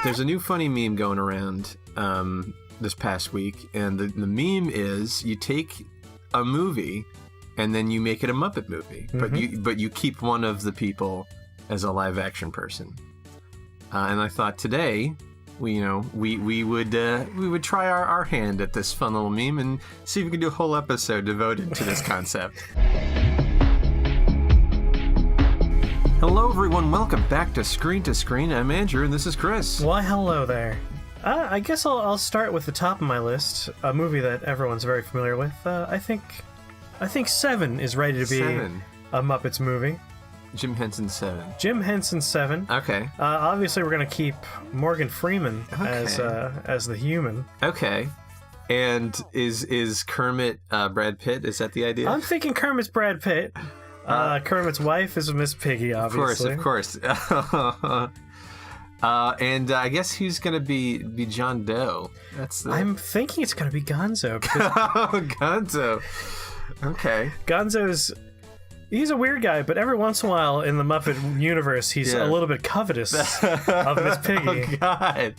There's a new funny meme going around this past week, and the meme is you take a movie and then you make it a Muppet movie, but you keep one of the people as a live action person. And I thought today we would try our hand at this fun little meme and see if we can do a whole episode devoted to this concept. Hello everyone, welcome back to Screen. I'm Andrew and this is Chris. Why hello there. I guess I'll start with the top of my list, a movie that everyone's very familiar with. I think Seven is ready to be a Muppets movie. Jim Henson 7. Jim Henson 7. Okay. Obviously, we're going to keep Morgan Freeman as the human. Okay. And is Kermit Brad Pitt? Is that the idea? I'm thinking Kermit's Brad Pitt. Kermit's wife is Miss Piggy, obviously. Of course. And I guess who's going to be John Doe? I'm thinking it's going to be Gonzo. Gonzo. Okay. He's a weird guy, but every once in a while in the Muppet universe, he's a little bit covetous of Miss Piggy. Oh, God.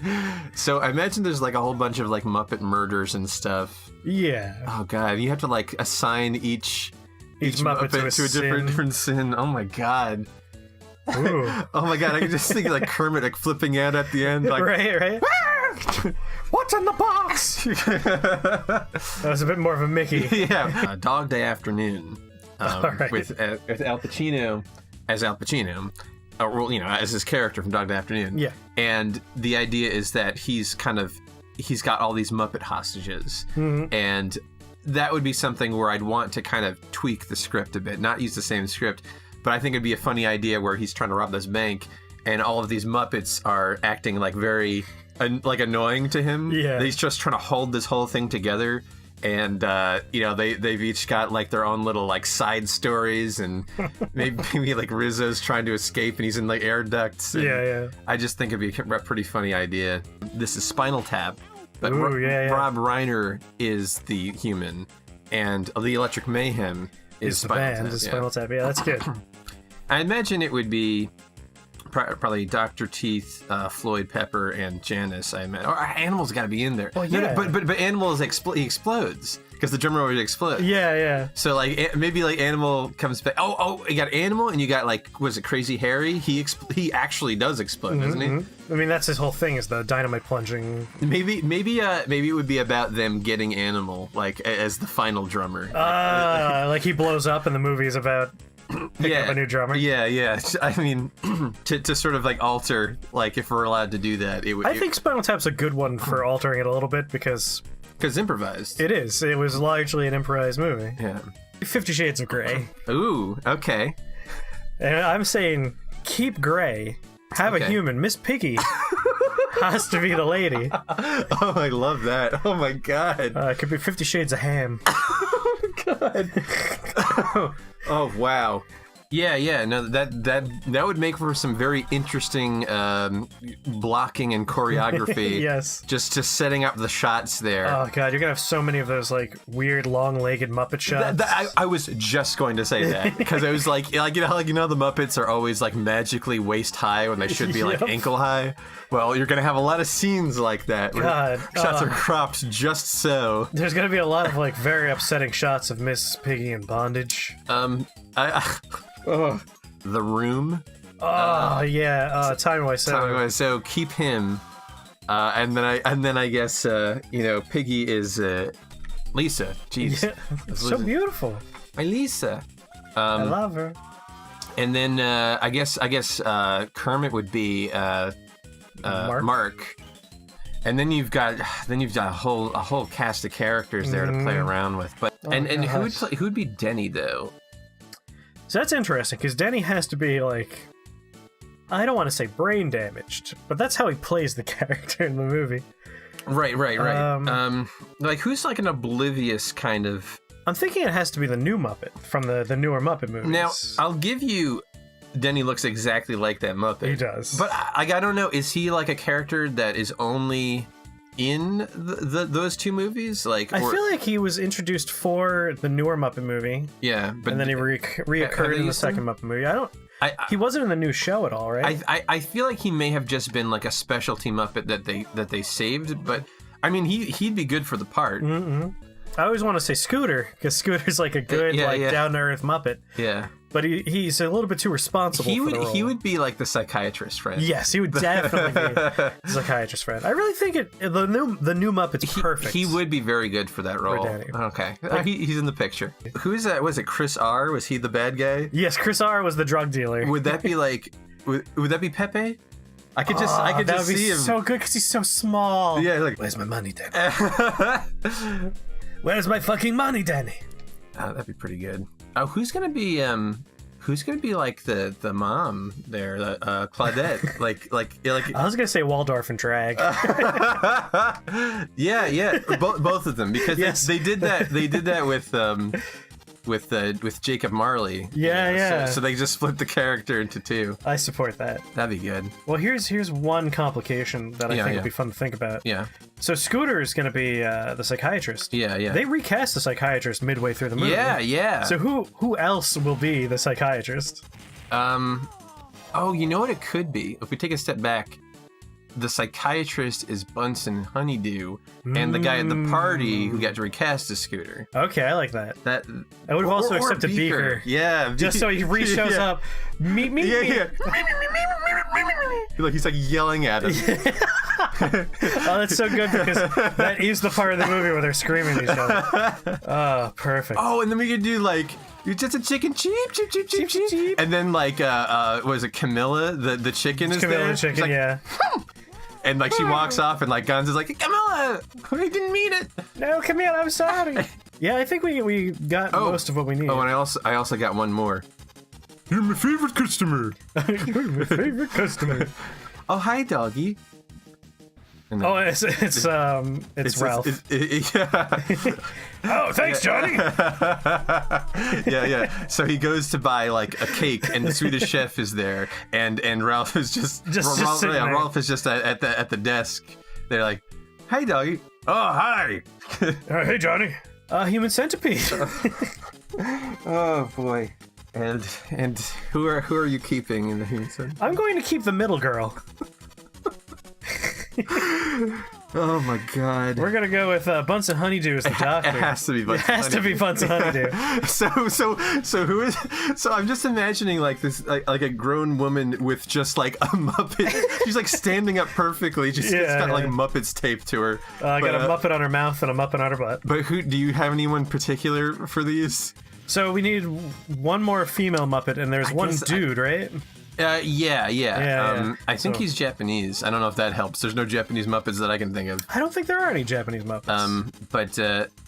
So I imagine there's like a whole bunch of like Muppet murders and stuff. Yeah. Oh, God. You have to like assign each Muppet to a different sin. Oh, my God. Ooh. Oh, my God. I can just think like Kermit like flipping out at the end. Like, right. What's in the box? That was a bit more of a Mickey. Yeah. Dog Day Afternoon. Right. With Al Pacino as Al Pacino, as his character from Dog Day Afternoon. Yeah. And the idea is that he's got all these Muppet hostages, and that would be something where I'd want to kind of tweak the script a bit, not use the same script, but I think it'd be a funny idea where he's trying to rob this bank, and all of these Muppets are acting like very annoying to him. Yeah. He's just trying to hold this whole thing together. And, they've each got, like, their own little, like, side stories, and maybe like, Rizzo's trying to escape, and he's in, like, air ducts. Yeah. I just think it'd be a pretty funny idea. This is Spinal Tap, but Rob Reiner is the human, and the Electric Mayhem is Spinal Tap. Yeah, that's good. I imagine it would be probably Dr. Teeth, Floyd Pepper, and Janice. I imagine. Or Animal's got to be in there. Well, yeah. No, but Animal he explodes because the drummer already explodes. Yeah. So like maybe like Animal comes back. Oh, you got Animal and you got like was it Crazy Harry? He actually does explode, doesn't he? I mean that's his whole thing is the dynamite plunging. Maybe it would be about them getting Animal like as the final drummer. Like he blows up and the movie is about. Pick up a new drummer. Yeah. I mean, to sort of like alter, like if we're allowed to do that, it would. I think Spinal Tap's a good one for altering it a little bit because improvised. It is. It was largely an improvised movie. Yeah. 50 Shades of Grey. Ooh, okay. And I'm saying keep Grey. Have a human. Miss Piggy has to be the lady. Oh, I love that. Oh my God. It could be 50 Shades of Ham. Oh God. Oh wow, yeah. No, that would make for some very interesting blocking and choreography. Yes, just setting up the shots there. Oh God, you're gonna have so many of those like weird long-legged Muppet shots. I was just going to say that because I was like the Muppets are always like magically waist high when they should be like ankle high. Well, you're gonna have a lot of scenes like that. God, shots are cropped just so. There's gonna be a lot of like very upsetting shots of Miss Piggy in bondage. The Room. Time Wise. So keep him, and then I guess Piggy is Lisa. Jeez, yeah, so beautiful. My Lisa. I love her. And then I guess Kermit would be Mark. And then you've got a whole cast of characters there to play around with. But who would be Denny though? So that's interesting because Denny has to be like, I don't want to say brain damaged, but that's how he plays the character in the movie. Right. Like who's like an oblivious kind of. I'm thinking it has to be the new Muppet from the newer Muppet movies. Now I'll give you. Denny looks exactly like that Muppet. He does. But I don't know. Is he like a character that is only in those two movies? Like, I feel like he was introduced for the newer Muppet movie. Yeah, but and then he reoccurred in the second Muppet movie. He wasn't in the new show at all, right? I feel like he may have just been like a specialty Muppet that they saved, but I mean he'd be good for the part. Mm-hmm. I always want to say Scooter because Scooter's like a good down to earth Muppet. Yeah. But he's a little bit too responsible for the role. He would be like the psychiatrist friend. Yes, he would definitely be the psychiatrist friend. I really think the new Muppet's perfect. He would be very good for that role. For Danny. Okay. He's in the picture. Who is that? Was it Chris R? Was he the bad guy? Yes, Chris R was the drug dealer. Would that be like... Would that be Pepe? I could just see him. So good because he's so small. Yeah, like... Where's my money, Danny? Where's my fucking money, Danny? Oh, that'd be pretty good. Oh, who's gonna be like the mom there, Claudette? like I was gonna say Waldorf and drag. yeah, both of them because yes. they did that with Jacob Marley. Yeah. So they just split the character into two. I support that. That'd be good. Well, here's one complication that I think would be fun to think about. Yeah. So Scooter is going to be the psychiatrist. Yeah. They recast the psychiatrist midway through the movie. Yeah. So who else will be the psychiatrist? Oh, you know what it could be? If we take a step back, the psychiatrist is Bunsen Honeydew, and the guy at the party who got to recast is Scooter. Okay, I like that. I would have also accepted Beaker. Yeah. Just so he shows up. Meet me. Yeah. Like he's like yelling at him. Oh, that's so good because that is the part of the movie where they're screaming at each other. Oh, perfect. Oh, and then we could do like... You're just a chicken, cheep. And then like, was it Camilla? The chicken is Camilla there. the chicken, like, yeah. And like she walks off, and like Gonzo's like, Camilla, we didn't mean it. No, Camilla, I'm sorry. Yeah, I think we got most of what we need. Oh, and I also got one more. You're my favorite customer. You're my favorite customer. Oh, hi, doggy. Oh, it's Ralph. Oh, thanks, Johnny. Yeah. So he goes to buy like a cake, and the Swedish chef is there, and Ralph is just sitting there. Ralph is just at the desk. They're like, "Hi, doggy." Oh, hi. Hey, Johnny. Human Centipede. Oh boy. And who are you keeping in the Human Centipede? I'm going to keep the middle girl. Oh my god. We're gonna go with Bunsen Honeydew as the doctor. It has to be Bunsen. It has to be Bunsen Honeydew. So who is? So I'm just imagining like this, like a grown woman with just like a Muppet. She's like standing up perfectly. She's got like Muppets taped to her. Got a Muppet on her mouth and a Muppet on her butt. But who? Do you have anyone particular for these? So we need one more female Muppet, and there's one dude, right? Yeah. I think he's Japanese. I don't know if that helps. There's no Japanese Muppets that I can think of. I don't think there are any Japanese Muppets. But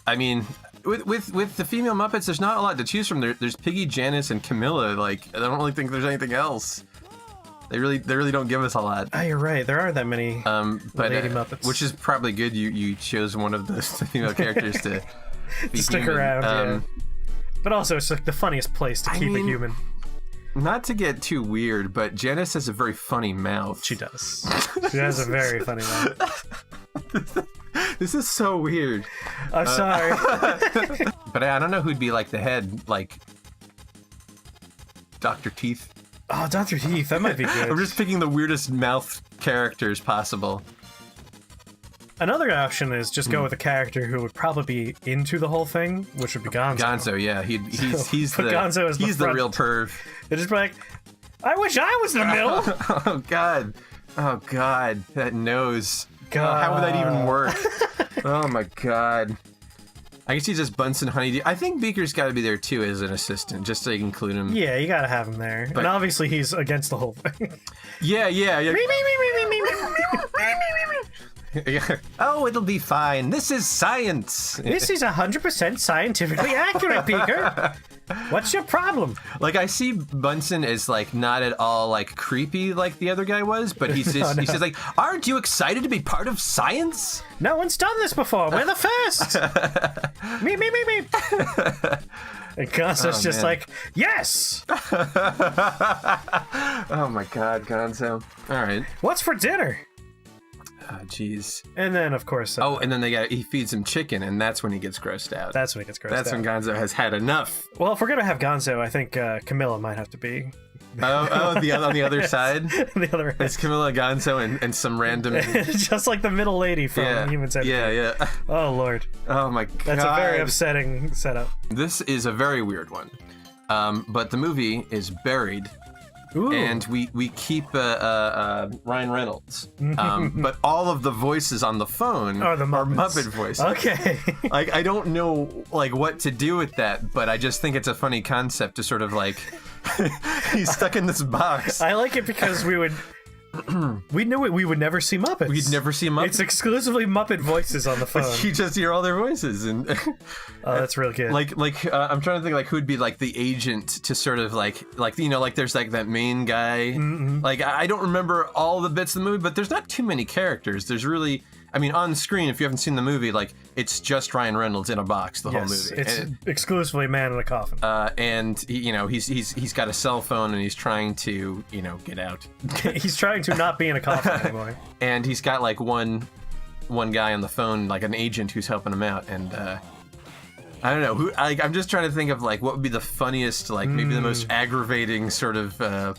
I mean, with the female Muppets, there's not a lot to choose from. There's Piggy, Janice, and Camilla. Like, I don't really think there's anything else. They really don't give us a lot. Oh, you're right. There aren't that many lady Muppets. Which is probably good. You chose one of the female characters to be stick human. around. Yeah. But also, it's like the funniest place to keep a human. Not to get too weird, but Janice has a very funny mouth. She does. She has a very funny mouth. This is so weird. I'm sorry. But I don't know who'd be like the head, like Dr. Teeth. Oh, Dr. Teeth, that might be good. I'm just picking the weirdest mouth characters possible. Another option is just go with a character who would probably be into the whole thing, which would be Gonzo. Gonzo, yeah, he's the real perv. They're just like, I wish I was the middle. Oh god, that nose. God, how would that even work? Oh my god. I guess he's just Bunsen Honeydew. I think Beaker's got to be there too as an assistant, just so you can include him. Yeah, you got to have him there. But, and obviously he's against the whole thing. Yeah. Oh, it'll be fine. This is science. This is 100% scientifically accurate, Beaker. What's your problem? Like, I see Bunsen as like not at all like creepy like the other guy was, but he says like, "Aren't you excited to be part of science? No one's done this before. We're the first." Me. And Gonzo's just like, yes. Oh my god, Gonzo. All right. What's for dinner? Oh, jeez. And then, of course... and then he feeds him chicken, and that's when he gets grossed out. That's when he gets grossed out. That's when Gonzo has had enough. Well, if we're going to have Gonzo, I think Camilla might have to be on the other side. The other end. It's Camilla Gonzo and some random. Just like the middle lady from Human Centipede. Yeah. Oh Lord. Oh my God. That's a very upsetting setup. This is a very weird one. But the movie is Buried. Ooh. And we keep Ryan Reynolds, but all of the voices on the phone are Muppet voices. Okay. Like I don't know like what to do with that, but I just think it's a funny concept to sort of like he's stuck in this box. I like it because we knew we would never see Muppets. We'd never see Muppets. It's exclusively Muppet voices on the phone. You just hear all their voices, and oh, that's real good. I'm trying to think like who'd be like the agent to sort of like there's like that main guy. Mm-hmm. Like I don't remember all the bits of the movie, but there's not too many characters. There's really. I mean, on screen, if you haven't seen the movie, like it's just Ryan Reynolds in a box the whole movie. It's exclusively man in a coffin. And he's got a cell phone and he's trying to get out. He's trying to not be in a coffin anymore. And he's got like one guy on the phone, like an agent who's helping him out. And I don't know I'm just trying to think of like what would be the funniest, like maybe the most aggravating sort of.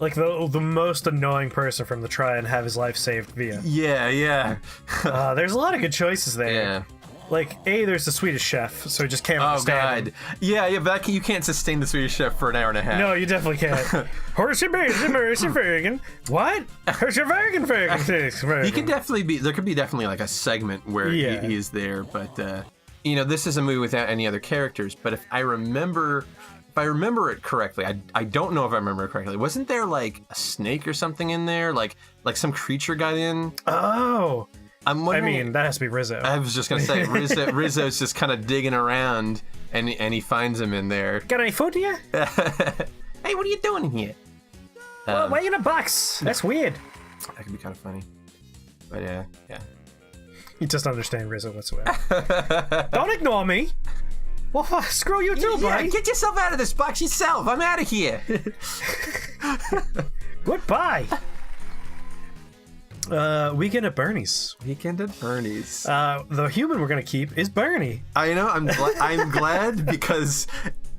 Like the most annoying person from the try and have his life saved via. Yeah. There's a lot of good choices there. Yeah. Like, there's the Swedish Chef, so he just can't understand him. Yeah, but you can't sustain the Swedish Chef for an hour and a half. No, you definitely can't. Horse-a-bergen. What? Horse-a-bergen. He can definitely be, there could be definitely like a segment where he's there, but, this is a movie without any other characters, but if I remember it correctly, I don't know if I remember it correctly. Wasn't there like a snake or something in there? Like some creature got in? Oh. I'm wondering, I mean, that has to be Rizzo. I was just gonna say Rizzo's just kind of digging around and he finds him in there. Got any food here? Hey, what are you doing here? Well, why in a box? That's weird. That could be kind of funny. But yeah. You just understand Rizzo whatsoever. Don't ignore me. Well, screw you too, buddy. Get yourself out of this box yourself. I'm out of here. Goodbye. Weekend at Bernie's. The human we're gonna keep is Bernie. I know. I'm glad because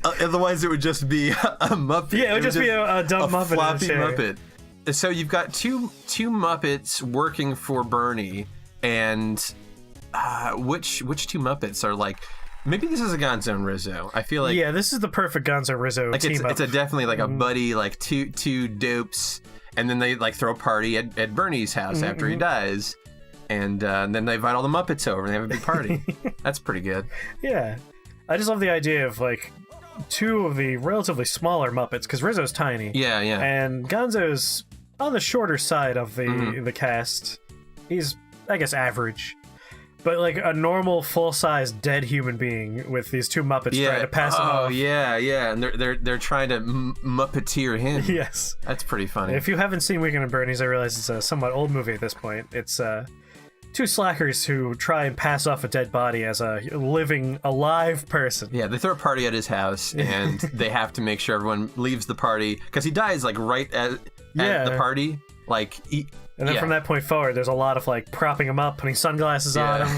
otherwise it would just be a Muppet. Yeah, it would just be a dumb Muppet. A floppy Muppet. So you've got two Muppets working for Bernie, and which two Muppets are like? Maybe this is a Gonzo and Rizzo. I feel like this is the perfect Gonzo Rizzo like team up. It's definitely like a buddy, like two dopes, and then they like throw a party at Bernie's house after he dies, and then they invite all the Muppets over and they have a big party. That's pretty good. Yeah, I just love the idea of like two of the relatively smaller Muppets because Rizzo's tiny. Yeah, and Gonzo's on the shorter side of the cast. He's, I guess, average. But like a normal, full-size dead human being with these two Muppets trying to pass him off. Oh yeah, and they're trying to Muppeteer him. Yes, that's pretty funny. If you haven't seen Weekend at Bernie's, I realize it's a somewhat old movie at this point. It's two slackers who try and pass off a dead body as a living, alive person. Yeah, they throw a party at his house, and they have to make sure everyone leaves the party because he dies like right at the party. Like And then from that point forward, there's a lot of like propping him up, putting sunglasses on him.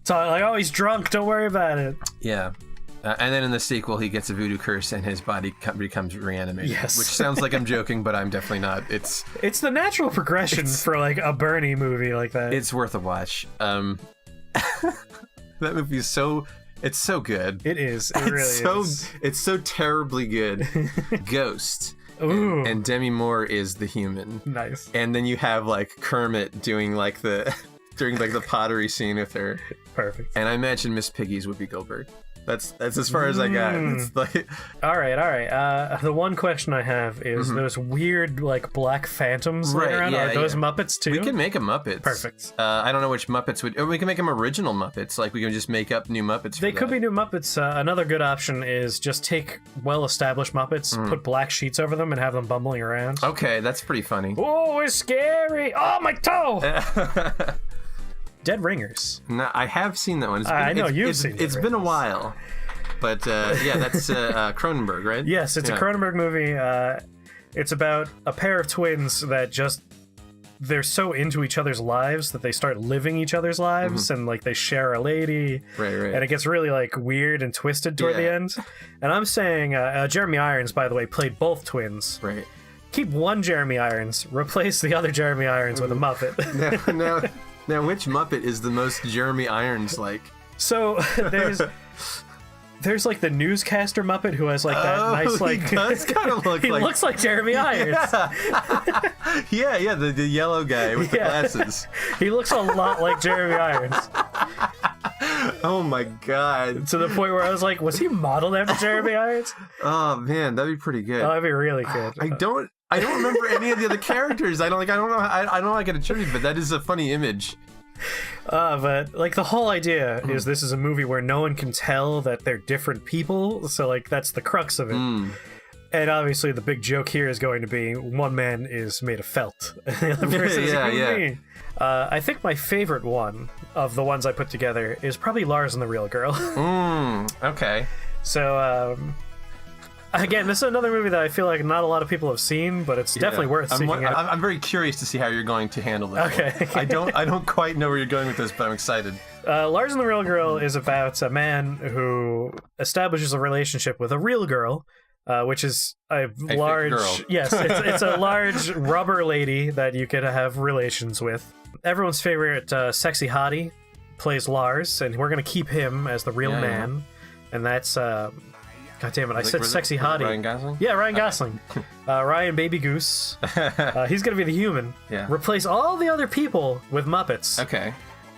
It's all like, oh, he's drunk, don't worry about it. Yeah. And then in the sequel, he gets a voodoo curse and his body becomes reanimated. Yes. Which sounds like I'm joking, but I'm definitely not. It's the natural progression for like a Bernie movie like that. It's worth a watch. That movie is it's so good. It is. It really is. It's so terribly good. Ghost. Ooh. And Demi Moore is the human. Nice. And then you have like Kermit doing like the pottery scene with her. Perfect. And I imagine Miss Piggy's Whoopi Goldberg. That's as far as I got. It's like... All right. The one question I have is those weird like black phantoms around. Are those Muppets too? We can make them Muppets. Perfect. I don't know which Muppets would. Or we can make them original Muppets. Like we can just make up new Muppets. They could be new Muppets. Another good option is just take well-established Muppets, put black sheets over them, and have them bumbling around. Okay, that's pretty funny. Oh, it's scary! Oh, my toe! Dead Ringers. No, I have seen that one. I know you've seen it. It's been a while. But that's Cronenberg, right? Yes, it's a Cronenberg movie. It's about a pair of twins that just they're so into each other's lives that they start living each other's lives, and like they share a lady, right. And it gets really like weird and twisted toward the end. And I'm saying Jeremy Irons, by the way, played both twins. Right. Keep one Jeremy Irons, replace the other Jeremy Irons with a Muppet. Now, which Muppet is the most Jeremy Irons like? So there's like the newscaster Muppet who has like that nice like. He does kind of look he like. looks like Jeremy Irons. Yeah, the yellow guy with the glasses. He looks a lot like Jeremy Irons. Oh my god! To the point where I was like, was he modeled after Jeremy Irons? Oh man, that'd be pretty good. Oh, that'd be really good. I don't remember any of the other characters. I don't know how I can attribute, but that is a funny image. But like the whole idea is this is a movie where no one can tell that they're different people, so like that's the crux of it. And obviously the big joke here is going to be one man is made of felt and the other person is a human being. I think my favorite one of the ones I put together is probably Lars and the Real Girl. Okay. So again, this is another movie that I feel like not a lot of people have seen, but it's definitely worth seeking out. I'm very curious to see how you're going to handle this. Okay. I don't quite know where you're going with this, but I'm excited. Lars and the Real Girl is about a man who establishes a relationship with a real girl, which is a large... girl. Yes, it's a large rubber lady that you could have relations with. Everyone's favorite sexy hottie plays Lars, and we're going to keep him as the real man. And that's... God damn it, I said sexy hottie. Ryan Gosling? Yeah, Ryan Gosling. Ryan Baby Goose. He's going to be the human. Yeah. Replace all the other people with Muppets. Okay.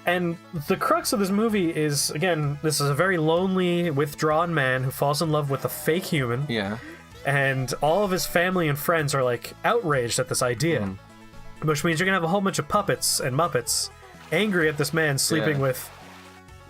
And the crux of this movie is, again, this is a very lonely, withdrawn man who falls in love with a fake human. Yeah. And all of his family and friends are, like, outraged at this idea. Which means you're going to have a whole bunch of puppets and Muppets angry at this man sleeping with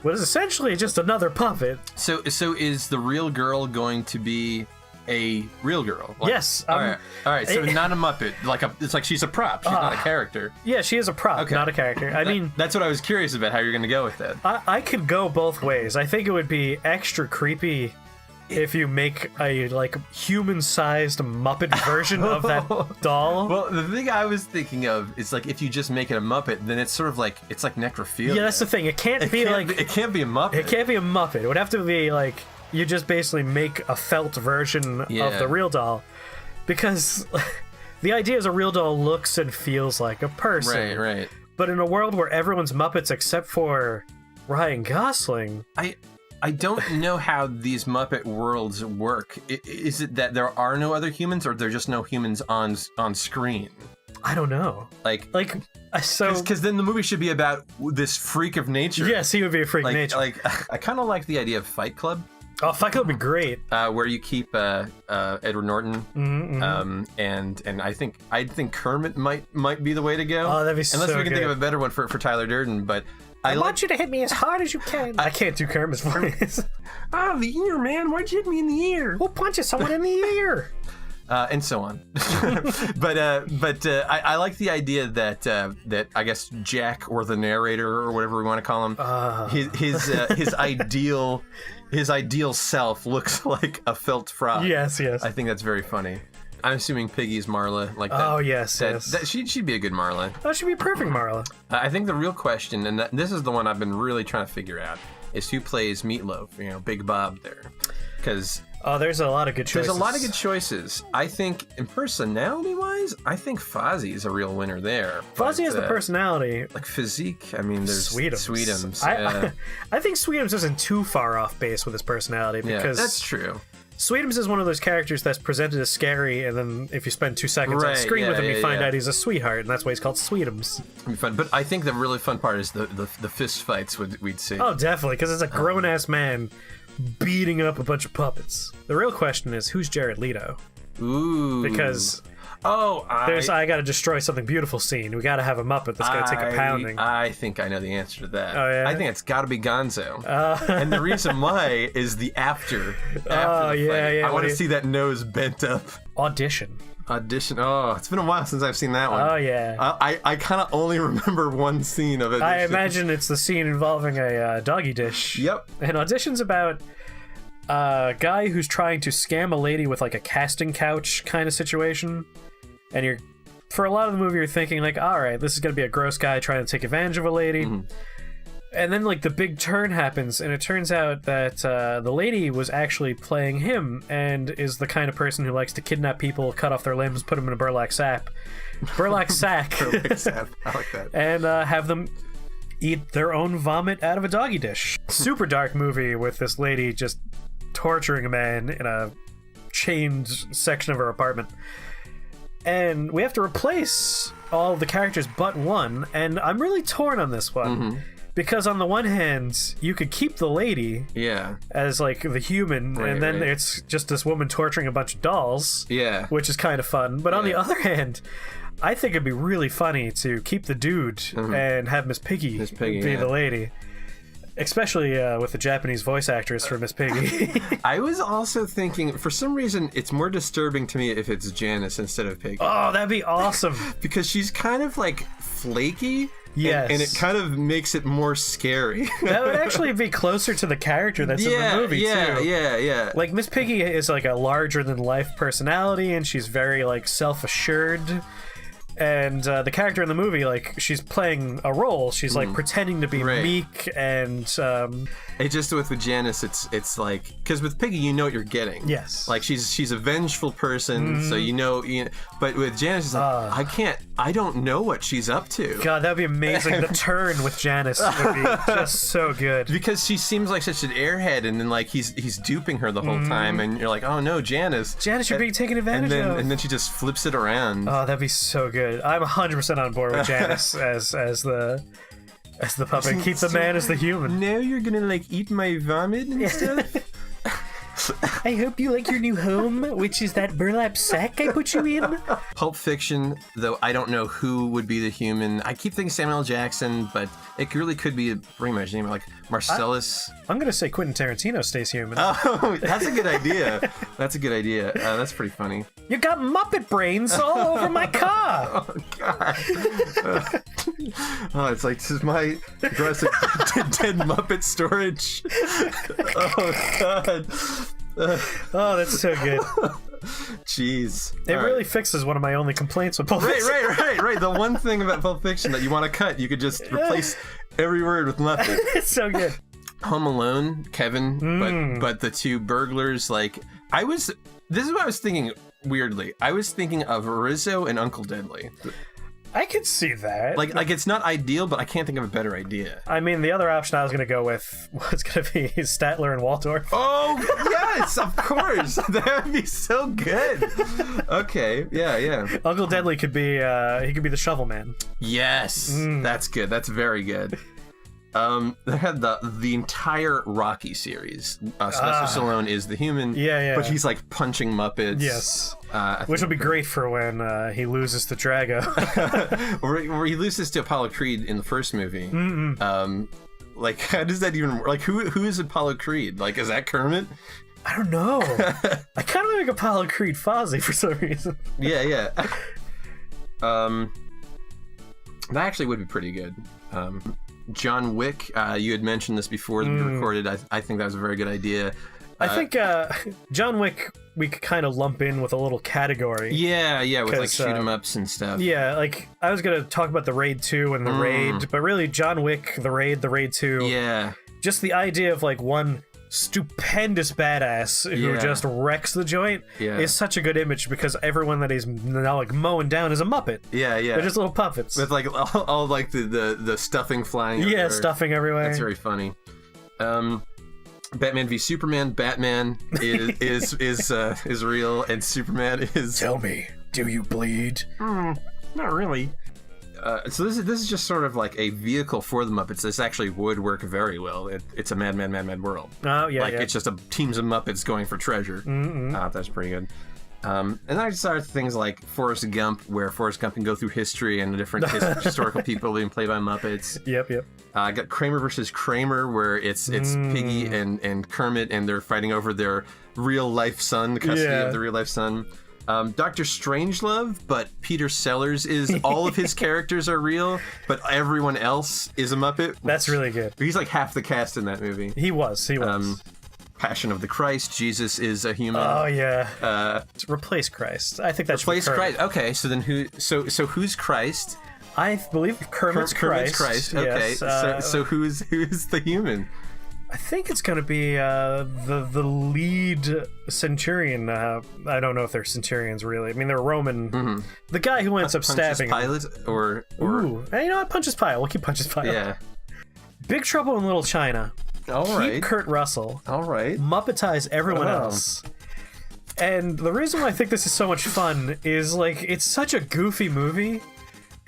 what is essentially just another puppet. So is the real girl going to be a real girl? Like, yes. All right. So not a Muppet. It's like she's a prop. She's not a character. Yeah, she is a prop, not a character. I mean, that's what I was curious about. How you're going to go with that? I could go both ways. I think it would be extra creepy if you make a like human-sized Muppet version of that doll. Well, the thing I was thinking of is like if you just make it a Muppet, then it's sort of like it's like necrophilia. Yeah, that's the thing. It can't be a Muppet. It can't be a Muppet. It would have to be like you just basically make a felt version of the real doll, because the idea is a real doll looks and feels like a person. Right. But in a world where everyone's Muppets except for Ryan Gosling, I don't know how these Muppet worlds work. Is it that there are no other humans, or there are just no humans on screen? I don't know. Because then the movie should be about this freak of nature. Yes, he would be a freak of nature. I kind of like the idea of Fight Club. Oh, Fight Club would be great. Where you keep Edward Norton, and I think Kermit might be the way to go. Oh, that'd be so good. Unless we can think of a better one for Tyler Durden, but. I want you to hit me as hard as you can. I can't do Kermit's voice. The ear, man. Why'd you hit me in the ear? Who punches someone in the ear? And so on. but I like the idea that I guess Jack, or the narrator, or whatever we want to call him, his ideal self looks like a felt frog. Yes. I think that's very funny. I'm assuming Piggy's Marla, like that. Oh, yes. She'd be a good Marla. Oh, she'd be a perfect Marla. I think the real question, and this is the one I've been really trying to figure out, is who plays Meatloaf, Big Bob there. Because... there's a lot of good choices. There's a lot of good choices. I think, in personality-wise, I think Fozzie is a real winner there. Fozzie has the personality. Like physique, I mean, there's Sweetums. I think Sweetums isn't too far off base with his personality, because... Yeah, that's true. Sweetums is one of those characters that's presented as scary, and then if you spend 2 seconds on screen with him, you find out he's a sweetheart, and that's why he's called Sweetums. It'd be fun. But I think the really fun part is the fist fights we'd see. Oh, definitely, because it's a grown-ass man beating up a bunch of puppets. The real question is, who's Jared Leto? Ooh. Because... I gotta destroy something beautiful scene. We gotta have a Muppet that's gonna take a pounding. I think I know the answer to that. Oh, yeah? I think it's gotta be Gonzo. And the reason why is the after the fight. I want to see that nose bent up. Audition. Oh, it's been a while since I've seen that one. Oh, yeah. I kind of only remember one scene of it. I imagine it's the scene involving a doggy dish. Yep. And Audition's about a guy who's trying to scam a lady with like a casting couch kind of situation. And you're for a lot of the movie, you're thinking like, all right, this is gonna be a gross guy trying to take advantage of a lady. And then like the big turn happens, and it turns out that the lady was actually playing him, and is the kind of person who likes to kidnap people, cut off their limbs, put them in a burlap sack, burlap sack, I like that, and have them eat their own vomit out of a doggy dish. Super dark movie with this lady just torturing a man in a chained section of her apartment. And we have to replace all the characters but one, and I'm really torn on this one. Because on the one hand, you could keep the lady as like the human, and then it's just this woman torturing a bunch of dolls, which is kind of fun. But on the other hand, I think it'd be really funny to keep the dude and have Miss Piggy be the lady. Especially with the Japanese voice actress for Miss Piggy. I was also thinking, for some reason, it's more disturbing to me if it's Janice instead of Piggy. Oh, that'd be awesome. Because she's kind of like flaky. Yes. And it kind of makes it more scary. That would actually be closer to the character that's in the movie, too. Yeah. Like, Miss Piggy is like a larger-than-life personality, and she's very, like, self-assured. And the character in the movie, like, she's playing a role. She's, like, pretending to be meek and... It just, with Janice, it's like... Because with Piggy, you know what you're getting. Yes. Like, she's a vengeful person, so you know... But with Janice, it's like, I don't know what she's up to. God, that'd be amazing. The turn with Janice would be just so good. Because she seems like such an airhead, and then, like, he's duping her the whole time, and you're like, oh, no, Janice. Janice, you're being taken advantage of. And then she just flips it around. Oh, that'd be so good. I'm 100% on board with Janice as the puppet. Keep the man as the human. Now you're gonna like eat my vomit and stuff. I hope you like your new home, which is that burlap sack I put you in. Pulp Fiction, though I don't know who would be the human. I keep thinking Samuel L. Jackson, but it really could be pretty much name like Marcellus. I'm gonna say Quentin Tarantino stays human. Oh, that's a good idea. That's a good idea. That's pretty funny. You got Muppet brains all over my car. Oh God. Oh, it's like, this is my aggressive dead Muppet storage. Oh God. Oh, that's so good. Jeez. It really fixes one of my only complaints with Pulp Fiction. Right. The one thing about Pulp Fiction that you want to cut, you could just replace every word with Muppet. It's so good. Home Alone, Kevin, but the two burglars, like, this is what I was thinking, weirdly. I was thinking of Rizzo and Uncle Deadly. I could see that. Like it's not ideal, but I can't think of a better idea. I mean, the other option I was going to go with was going to be Statler and Waldorf. Oh, yes, of course. That would be so good. Okay, yeah. Uncle Deadly could be, he could be the shovel man. Yes, that's good. That's very good. They had the entire Rocky series. Sylvester Stallone is the human, but he's like punching Muppets. Yes, which will be great for when he loses to Drago, or he loses to Apollo Creed in the first movie. Like, how does that even work? Like, who is Apollo Creed? Like, is that Kermit? I don't know. I kind of like Apollo Creed Fozzie for some reason. Yeah. That actually would be pretty good. John Wick, you had mentioned this before we recorded. I think that was a very good idea. I think John Wick we could kind of lump in with a little category. Yeah, with like shoot 'em ups and stuff. Yeah, like I was gonna talk about the Raid 2 and the Raid, but really John Wick, the Raid 2. Yeah. Just the idea of like one stupendous badass who just wrecks the joint is such a good image, because everyone that he's now like mowing down is a Muppet. Yeah. They're just little puppets with like all like the stuffing flying. Yeah, everywhere. Stuffing everywhere. That's very funny. Batman v Superman. Batman is real, and Superman is. Tell me, do you bleed? Not really. So this is just sort of like a vehicle for the Muppets. This actually would work very well. It's a mad world. Oh yeah, it's just teams of Muppets going for treasure. That's pretty good. And then I started things like Forrest Gump, where Forrest Gump can go through history and different historical people being played by Muppets. Yep. I got Kramer versus Kramer, where it's Piggy and Kermit, and they're fighting over their real life son, the custody of the real life son. Dr. Strangelove, but Peter Sellers is all of his characters are real, but everyone else is a Muppet. That's really good. He's like half the cast in that movie. He was. Passion of the Christ. Jesus is a human. Oh yeah. Replace Christ. I think that's replace Christ. Okay, so then who? So who's Christ? I believe Kermit's Christ. Christ. Okay, yes, so who's the human? I think it's going to be the lead centurion. I don't know if they're centurions really. I mean, they're Roman. Mm-hmm. The guy who ends up stabbing Pilate or Ooh, hey, you know what? Pontius Pilate. We'll keep Pontius Pilate. Yeah. Big Trouble in Little China. All right. Keep Kurt Russell. All right. Muppetize everyone else. And the reason why I think this is so much fun is like it's such a goofy movie,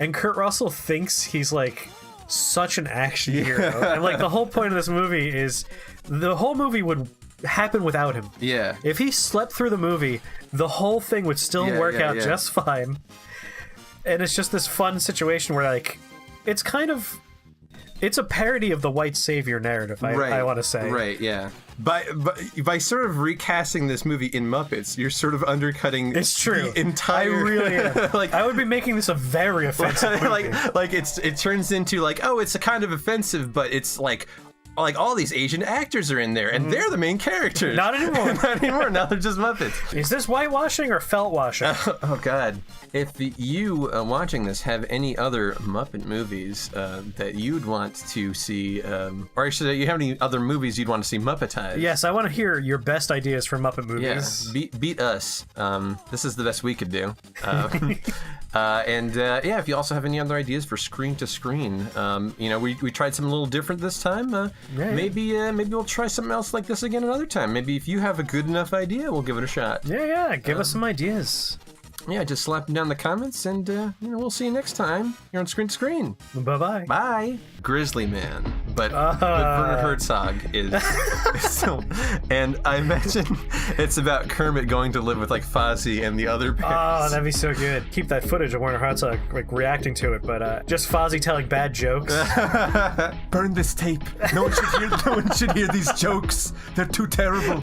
and Kurt Russell thinks he's like such an action hero. And like the whole point of this movie is the whole movie would happen without him. Yeah. If he slept through the movie, the whole thing would still work out just fine. And it's just this fun situation where like it's a parody of the white savior narrative, I want to say. Right, yeah. By sort of recasting this movie in Muppets, you're sort of undercutting it's true. The entire... I really am. Like, I would be making this a very offensive movie. like it turns into like, oh, it's a kind of offensive, but it's like all these Asian acters are in there, and they're the main characters. Not anymore. Not anymore. Now they're just Muppets. Is this whitewashing or felt washing? Oh, God. If you watching this have any other Muppet movies that you'd want to see, or actually, you have any other movies you'd want to see Muppetized? Yes, I want to hear your best ideas for Muppet movies. Yeah, beat us. This is the best we could do. If you also have any other ideas for screen to screen, we tried something a little different this time. Maybe we'll try something else like this again another time. Maybe if you have a good enough idea, we'll give it a shot. Yeah, give us some ideas. Yeah, just slap them down in the comments, and we'll see you next time here on Screen to Screen. Bye-bye. Bye. Grizzly Man, but Werner Herzog is still, and I imagine it's about Kermit going to live with like Fozzie and the other parents. Oh, that'd be so good. Keep that footage of Werner Herzog like reacting to it, but just Fozzie telling bad jokes. Burn this tape. No one should hear these jokes. They're too terrible.